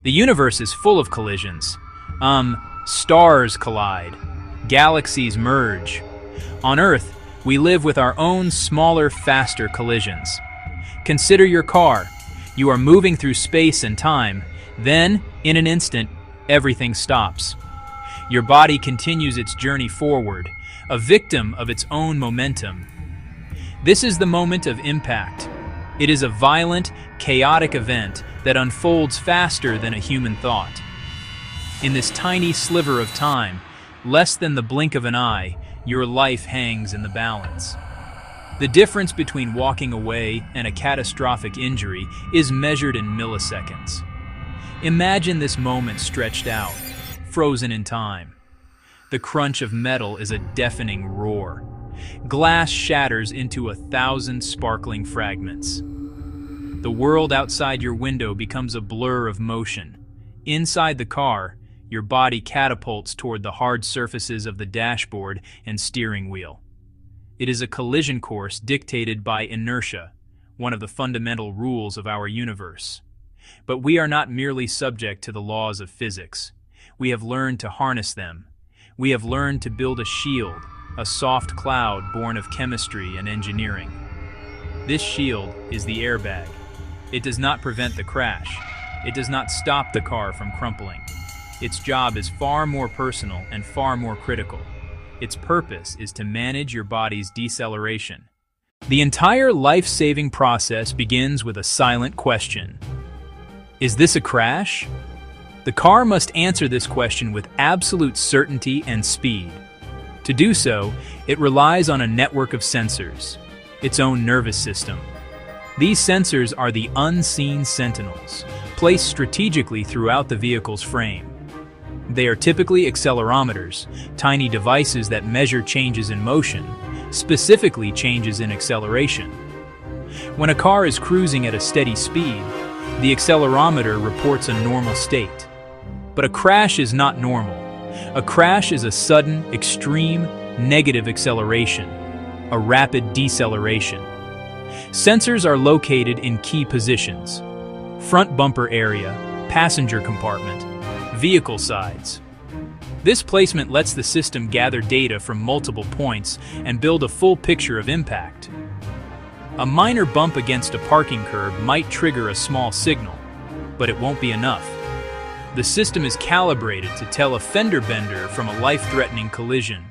The universe is full of collisions. Stars collide. Galaxies merge. On Earth, we live with our own smaller, faster collisions. Consider your car. You are moving through space and time. Then, in an instant, everything stops. Your body continues its journey forward, a victim of its own momentum. This is the moment of impact. It is a violent, chaotic event that unfolds faster than a human thought. In this tiny sliver of time, less than the blink of an eye, your life hangs in the balance. The difference between walking away and a catastrophic injury is measured in milliseconds. Imagine this moment stretched out, frozen in time. The crunch of metal is a deafening roar. Glass shatters into 1,000 sparkling fragments. The world outside your window becomes a blur of motion. Inside the car, your body catapults toward the hard surfaces of the dashboard and steering wheel. It is a collision course dictated by inertia, one of the fundamental rules of our universe. But we are not merely subject to the laws of physics. We have learned to harness them. We have learned to build a shield, a soft cloud born of chemistry and engineering. This shield is the airbag. It does not prevent the crash. It does not stop the car from crumpling. Its job is far more personal and far more critical. Its purpose is to manage your body's deceleration. The entire life-saving process begins with a silent question. Is this a crash? The car must answer this question with absolute certainty and speed. To do so, it relies on a network of sensors, its own nervous system. These sensors are the unseen sentinels, placed strategically throughout the vehicle's frame. They are typically accelerometers, tiny devices that measure changes in motion, specifically changes in acceleration. When a car is cruising at a steady speed, the accelerometer reports a normal state. But a crash is not normal. A crash is a sudden, extreme, negative acceleration, a rapid deceleration. Sensors are located in key positions: front bumper area, passenger compartment, vehicle sides. This placement lets the system gather data from multiple points and build a full picture of impact. A minor bump against a parking curb might trigger a small signal, but it won't be enough. The system is calibrated to tell a fender bender from a life-threatening collision.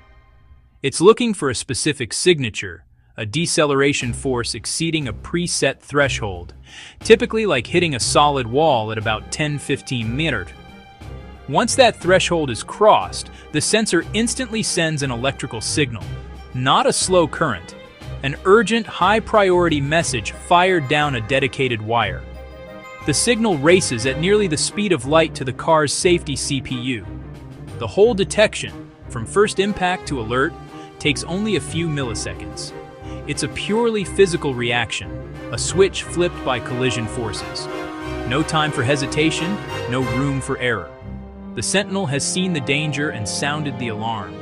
It's looking for a specific signature, a deceleration force exceeding a preset threshold, typically like hitting a solid wall at about 10-15 meters. Once that threshold is crossed, the sensor instantly sends an electrical signal, not a slow current, an urgent, high-priority message fired down a dedicated wire. The signal races at nearly the speed of light to the car's safety CPU. The whole detection, from first impact to alert, takes only a few milliseconds. It's a purely physical reaction, a switch flipped by collision forces. No time for hesitation, no room for error. The Sentinel has seen the danger and sounded the alarm.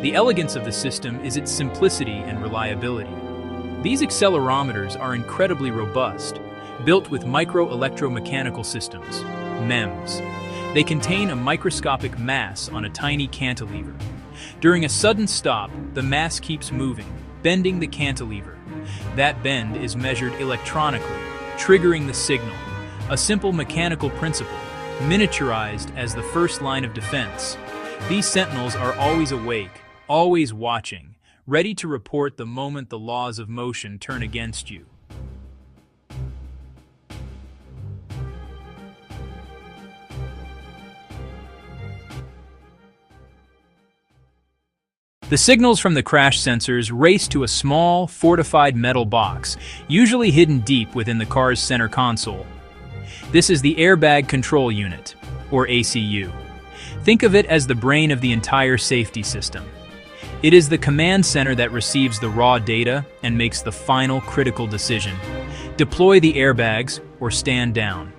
The elegance of the system is its simplicity and reliability. These accelerometers are incredibly robust, built with micro-electromechanical systems, MEMS. They contain a microscopic mass on a tiny cantilever. During a sudden stop, the mass keeps moving, bending the cantilever. That bend is measured electronically, triggering the signal, a simple mechanical principle, miniaturized as the first line of defense. These sentinels are always awake, always watching, ready to report the moment the laws of motion turn against you. The signals from the crash sensors race to a small, fortified metal box, usually hidden deep within the car's center console. This is the Airbag Control Unit, or ACU. Think of it as the brain of the entire safety system. It is the command center that receives the raw data and makes the final critical decision: deploy the airbags or stand down.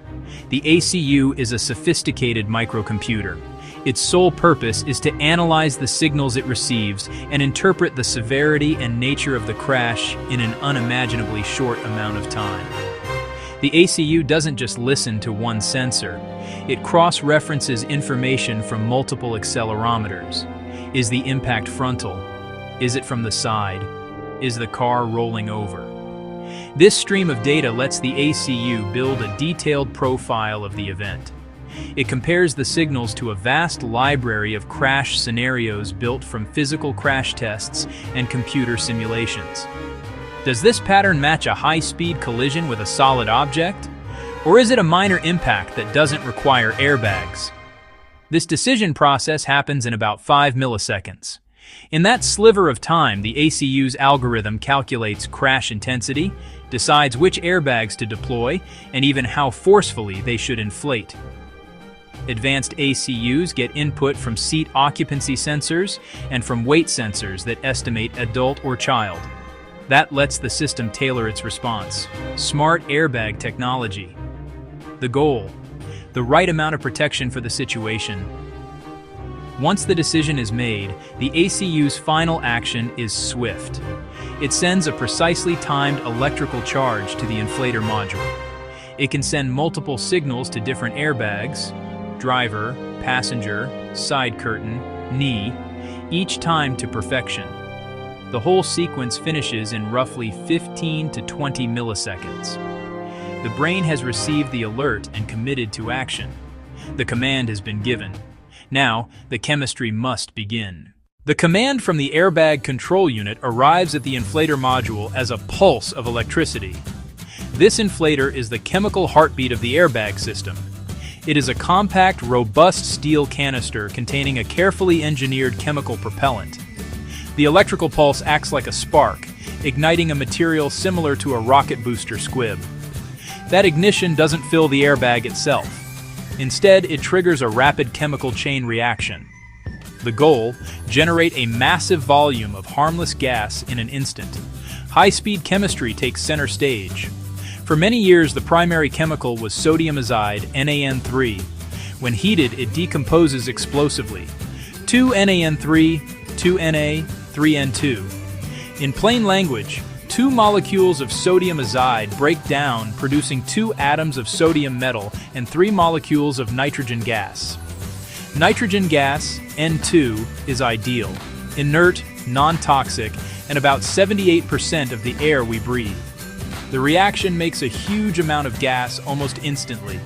The ACU is a sophisticated microcomputer. Its sole purpose is to analyze the signals it receives and interpret the severity and nature of the crash in an unimaginably short amount of time. The ACU doesn't just listen to one sensor. It cross-references information from multiple accelerometers. Is the impact frontal? Is it from the side? Is the car rolling over? This stream of data lets the ACU build a detailed profile of the event. It compares the signals to a vast library of crash scenarios built from physical crash tests and computer simulations. Does this pattern match a high-speed collision with a solid object? Or is it a minor impact that doesn't require airbags? This decision process happens in about 5 milliseconds. In that sliver of time, the ACU's algorithm calculates crash intensity, decides which airbags to deploy, and even how forcefully they should inflate. Advanced ACUs get input from seat occupancy sensors and from weight sensors that estimate adult or child. That lets the system tailor its response. Smart airbag technology. The goal: the right amount of protection for the situation. Once the decision is made, the ACU's final action is swift. It sends a precisely timed electrical charge to the inflator module. It can send multiple signals to different airbags: driver, passenger, side curtain, knee, each time to perfection. The whole sequence finishes in roughly 15 to 20 milliseconds. The brain has received the alert and committed to action. The command has been given. Now, the chemistry must begin. The command from the airbag control unit arrives at the inflator module as a pulse of electricity. This inflator is the chemical heartbeat of the airbag system. It is a compact, robust steel canister containing a carefully engineered chemical propellant. The electrical pulse acts like a spark, igniting a material similar to a rocket booster squib. That ignition doesn't fill the airbag itself. Instead, it triggers a rapid chemical chain reaction. The goal: generate a massive volume of harmless gas in an instant. High-speed chemistry takes center stage. For many years, the primary chemical was sodium azide, NaN3. When heated, it decomposes explosively. 2NaN3, 2Na, 3N2. In plain language, 2 molecules of sodium azide break down, producing 2 atoms of sodium metal and 3 molecules of nitrogen gas. Nitrogen gas, N2, is ideal, inert, non-toxic, and about 78% of the air we breathe. The reaction makes a huge amount of gas almost instantly,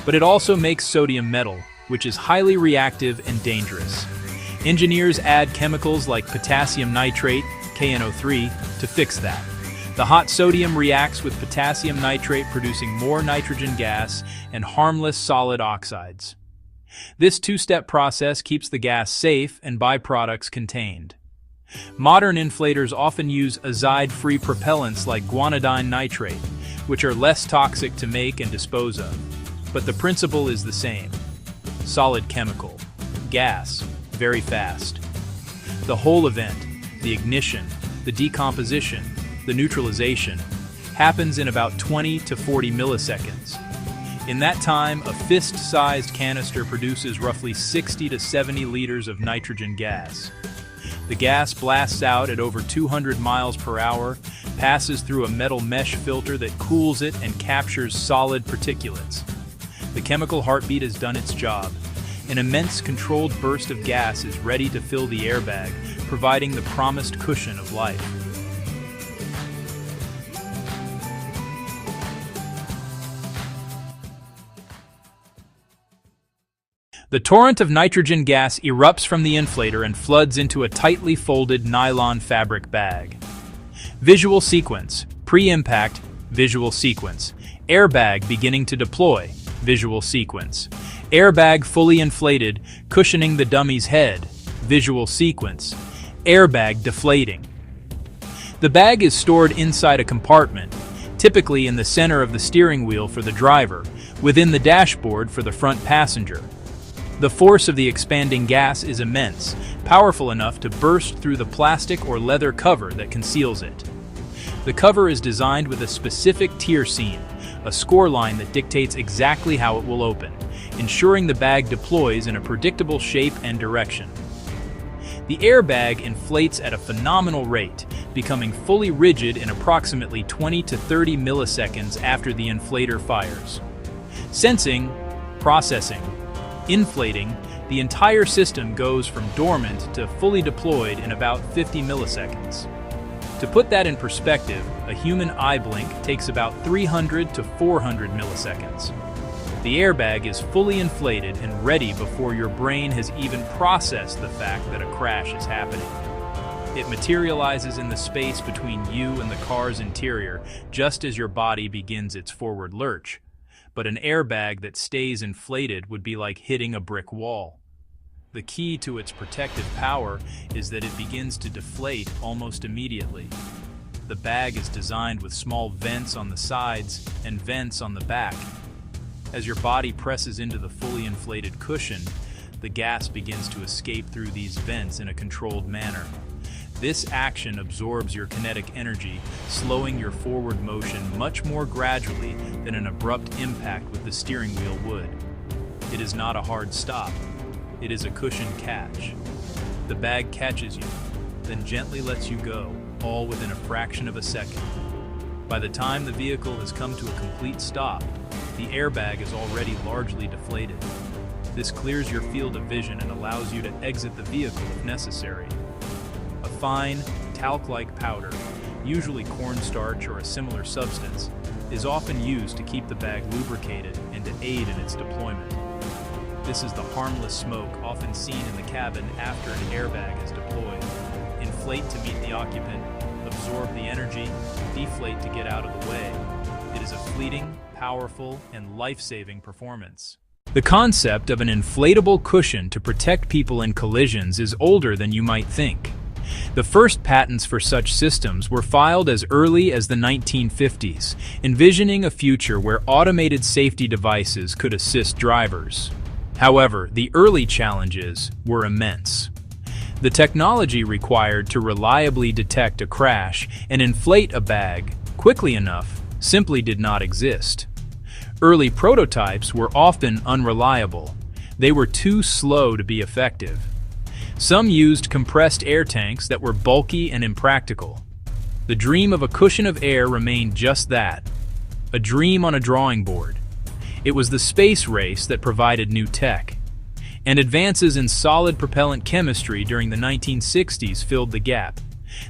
but it also makes sodium metal, which is highly reactive and dangerous. Engineers add chemicals like potassium nitrate, KNO3, to fix that. The hot sodium reacts with potassium nitrate, producing more nitrogen gas and harmless solid oxides. This two-step process keeps the gas safe and byproducts contained. Modern inflators often use azide-free propellants like guanidine nitrate, which are less toxic to make and dispose of. But the principle is the same. Solid chemical. Gas. Very fast. The whole event, the ignition, the decomposition, the neutralization, happens in about 20 to 40 milliseconds. In that time, a fist-sized canister produces roughly 60 to 70 liters of nitrogen gas. The gas blasts out at over 200 miles per hour, passes through a metal mesh filter that cools it and captures solid particulates. The chemical heartbeat has done its job. An immense controlled burst of gas is ready to fill the airbag, providing the promised cushion of life. The torrent of nitrogen gas erupts from the inflator and floods into a tightly folded nylon fabric bag. Visual sequence. Pre-impact. Visual sequence. Airbag beginning to deploy. Visual sequence. Airbag fully inflated, cushioning the dummy's head. Visual sequence. Airbag deflating. The bag is stored inside a compartment, typically in the center of the steering wheel for the driver, within the dashboard for the front passenger. The force of the expanding gas is immense, powerful enough to burst through the plastic or leather cover that conceals it. The cover is designed with a specific tier seam, a score line that dictates exactly how it will open, ensuring the bag deploys in a predictable shape and direction. The airbag inflates at a phenomenal rate, becoming fully rigid in approximately 20 to 30 milliseconds after the inflator fires. Sensing, processing, inflating, the entire system goes from dormant to fully deployed in about 50 milliseconds. To put that in perspective, a human eye blink takes about 300 to 400 milliseconds. The airbag is fully inflated and ready before your brain has even processed the fact that a crash is happening. It materializes in the space between you and the car's interior just as your body begins its forward lurch. But an airbag that stays inflated would be like hitting a brick wall. The key to its protective power is that it begins to deflate almost immediately. The bag is designed with small vents on the sides and vents on the back. As your body presses into the fully inflated cushion, the gas begins to escape through these vents in a controlled manner. This action absorbs your kinetic energy, slowing your forward motion much more gradually than an abrupt impact with the steering wheel would. It is not a hard stop. It is a cushion catch. The bag catches you, then gently lets you go, all within a fraction of a second. By the time the vehicle has come to a complete stop, the airbag is already largely deflated. This clears your field of vision and allows you to exit the vehicle if necessary. A fine, talc-like powder, usually cornstarch or a similar substance, is often used to keep the bag lubricated and to aid in its deployment. This is the harmless smoke often seen in the cabin after an airbag is deployed. Inflate to meet the occupant, absorb the energy, deflate to get out of the way. It is a fleeting, powerful, and life-saving performance. The concept of an inflatable cushion to protect people in collisions is older than you might think. The first patents for such systems were filed as early as the 1950s, envisioning a future where automated safety devices could assist drivers. However, the early challenges were immense. The technology required to reliably detect a crash and inflate a bag quickly enough simply did not exist. Early prototypes were often unreliable. They were too slow to be effective. Some used compressed air tanks that were bulky and impractical. The dream of a cushion of air remained just that, a dream on a drawing board. It was the space race that provided new tech, and advances in solid propellant chemistry during the 1960s filled the gap.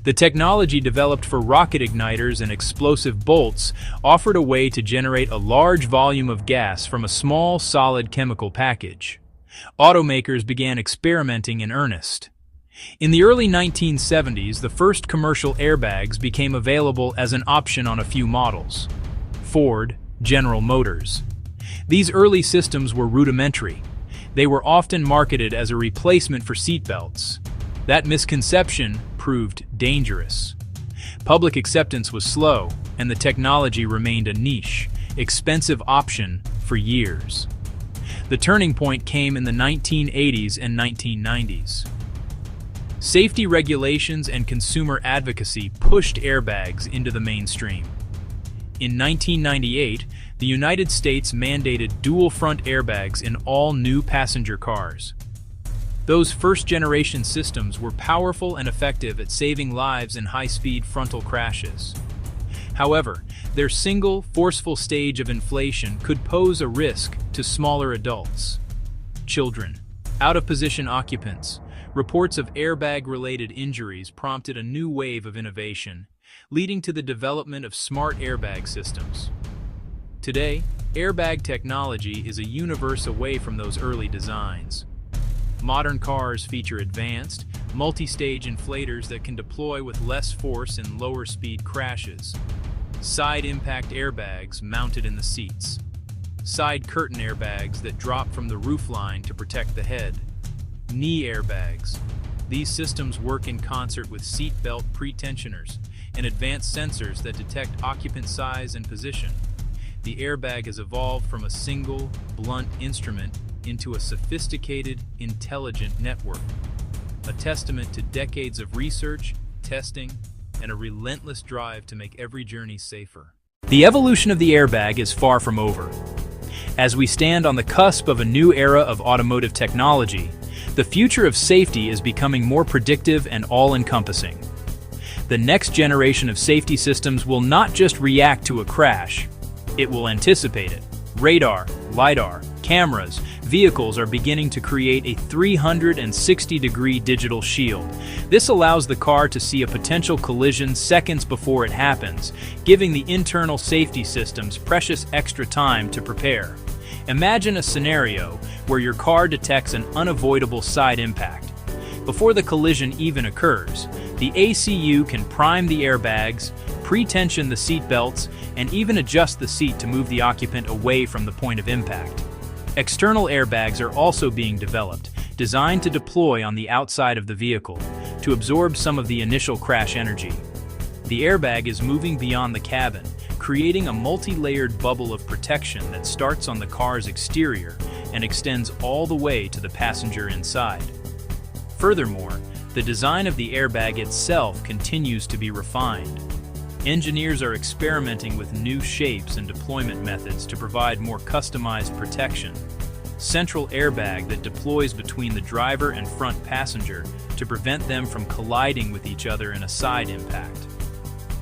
The technology developed for rocket igniters and explosive bolts offered a way to generate a large volume of gas from a small, solid chemical package. Automakers began experimenting in earnest. In the early 1970s, the first commercial airbags became available as an option on a few models. Ford, General Motors. These early systems were rudimentary. They were often marketed as a replacement for seatbelts. That misconception proved dangerous. Public acceptance was slow, and the technology remained a niche, expensive option for years. The turning point came in the 1980s and 1990s. Safety regulations and consumer advocacy pushed airbags into the mainstream. In 1998, the United States mandated dual front airbags in all new passenger cars. Those first-generation systems were powerful and effective at saving lives in high-speed frontal crashes. However, their single, forceful stage of inflation could pose a risk to smaller adults. Children, out-of-position occupants, reports of airbag-related injuries prompted a new wave of innovation, leading to the development of smart airbag systems. Today, airbag technology is a universe away from those early designs. Modern cars feature advanced, multi-stage inflators that can deploy with less force in lower-speed crashes. Side impact airbags mounted in the seats. Side curtain airbags that drop from the roofline to protect the head. Knee airbags. These systems work in concert with seat belt pretensioners and advanced sensors that detect occupant size and position. The airbag has evolved from a single, blunt instrument into a sophisticated, intelligent network, a testament to decades of research, testing, and a relentless drive to make every journey safer. The evolution of the airbag is far from over. As we stand on the cusp of a new era of automotive technology, the future of safety is becoming more predictive and all-encompassing. The next generation of safety systems will not just react to a crash, it will anticipate it. Radar, LiDAR, cameras, vehicles are beginning to create a 360-degree digital shield. This allows the car to see a potential collision seconds before it happens, giving the internal safety systems precious extra time to prepare. Imagine a scenario where your car detects an unavoidable side impact. Before the collision even occurs, the ACU can prime the airbags, pre-tension the seat belts, and even adjust the seat to move the occupant away from the point of impact. External airbags are also being developed, designed to deploy on the outside of the vehicle, to absorb some of the initial crash energy. The airbag is moving beyond the cabin, creating a multi-layered bubble of protection that starts on the car's exterior and extends all the way to the passenger inside. Furthermore, the design of the airbag itself continues to be refined. Engineers are experimenting with new shapes and deployment methods to provide more customized protection. Central airbag that deploys between the driver and front passenger to prevent them from colliding with each other in a side impact.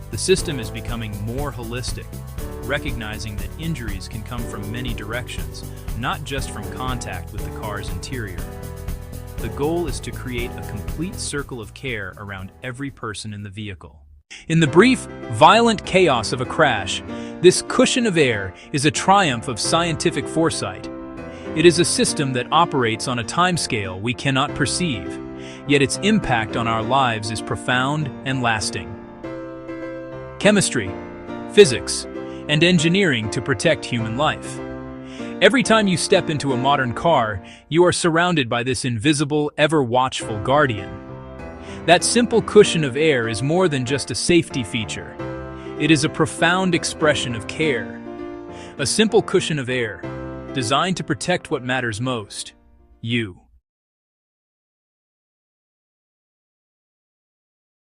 The system is becoming more holistic, recognizing that injuries can come from many directions, not just from contact with the car's interior. The goal is to create a complete circle of care around every person in the vehicle. In the brief, violent chaos of a crash, this cushion of air is a triumph of scientific foresight. It is a system that operates on a timescale we cannot perceive, yet its impact on our lives is profound and lasting. Chemistry, physics, and engineering to protect human life. Every time you step into a modern car, you are surrounded by this invisible, ever-watchful guardian. That simple cushion of air is more than just a safety feature. It is a profound expression of care. A simple cushion of air, designed to protect what matters most, you.